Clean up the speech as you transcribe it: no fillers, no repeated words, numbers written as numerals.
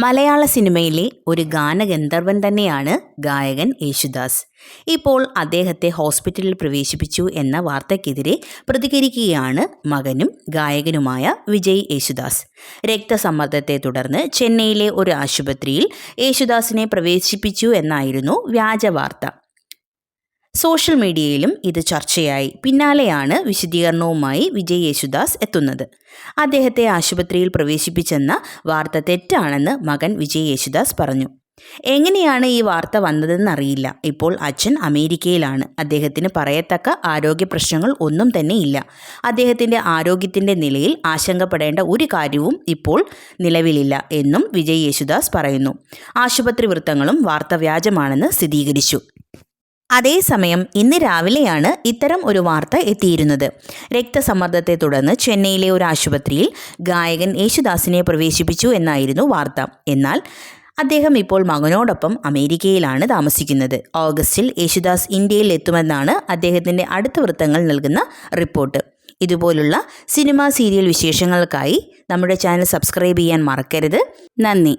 മലയാള സിനിമയിലെ ഒരു ഗാനഗന്ധർവൻ തന്നെയാണ് ഗായകൻ യേശുദാസ്. ഇപ്പോൾ അദ്ദേഹത്തെ ഹോസ്പിറ്റലിൽ പ്രവേശിപ്പിച്ചു എന്ന വാർത്തയ്ക്കെതിരെ പ്രതികരിക്കുകയാണ് മകനും ഗായകനുമായ വിജയ് യേശുദാസ്. രക്തസമ്മർദ്ദത്തെ തുടർന്ന് ചെന്നൈയിലെ ഒരു ആശുപത്രിയിൽ യേശുദാസിനെ പ്രവേശിപ്പിച്ചു എന്നായിരുന്നു വ്യാജ വാർത്ത. സോഷ്യൽ മീഡിയയിലും ഇത് ചർച്ചയായി. പിന്നാലെയാണ് വിശദീകരണവുമായി വിജയ് യേശുദാസ് എത്തുന്നത്. അദ്ദേഹത്തെ ആശുപത്രിയിൽ പ്രവേശിപ്പിച്ചെന്ന വാർത്ത തെറ്റാണെന്ന് മകൻ വിജയ് യേശുദാസ് പറഞ്ഞു. എങ്ങനെയാണ് ഈ വാർത്ത വന്നതെന്നറിയില്ല. ഇപ്പോൾ അച്ഛൻ അമേരിക്കയിലാണ്. അദ്ദേഹത്തിന് പറയത്തക്ക ആരോഗ്യ പ്രശ്നങ്ങൾ ഒന്നും തന്നെ ഇല്ല. അദ്ദേഹത്തിൻ്റെ ആരോഗ്യത്തിൻ്റെ നിലയിൽ ആശങ്കപ്പെടേണ്ട ഒരു കാര്യവും ഇപ്പോൾ നിലവിലില്ല എന്നും വിജയ് യേശുദാസ് പറയുന്നു. ആശുപത്രി വൃത്തങ്ങളും വാർത്ത വ്യാജമാണെന്ന് സ്ഥിരീകരിച്ചു. അതേസമയം ഇന്ന് രാവിലെയാണ് ഇത്തരം ഒരു വാർത്ത എത്തിയിരുന്നത്. രക്തസമ്മർദ്ദത്തെ തുടർന്ന് ചെന്നൈയിലെ ഒരു ആശുപത്രിയിൽ ഗായകൻ യേശുദാസിനെ പ്രവേശിപ്പിച്ചു എന്നായിരുന്നു വാർത്ത. എന്നാൽ അദ്ദേഹം ഇപ്പോൾ മകനോടൊപ്പം അമേരിക്കയിലാണ് താമസിക്കുന്നത്. ഓഗസ്റ്റിൽ യേശുദാസ് ഇന്ത്യയിൽ എത്തുമെന്നാണ് അദ്ദേഹത്തിൻ്റെ അടുത്ത വൃത്തങ്ങൾ നൽകുന്ന റിപ്പോർട്ട്. ഇതുപോലുള്ള സിനിമ സീരിയൽ വിശേഷങ്ങൾക്കായി നമ്മുടെ ചാനൽ സബ്സ്ക്രൈബ് ചെയ്യാൻ മറക്കരുത്. നന്ദി.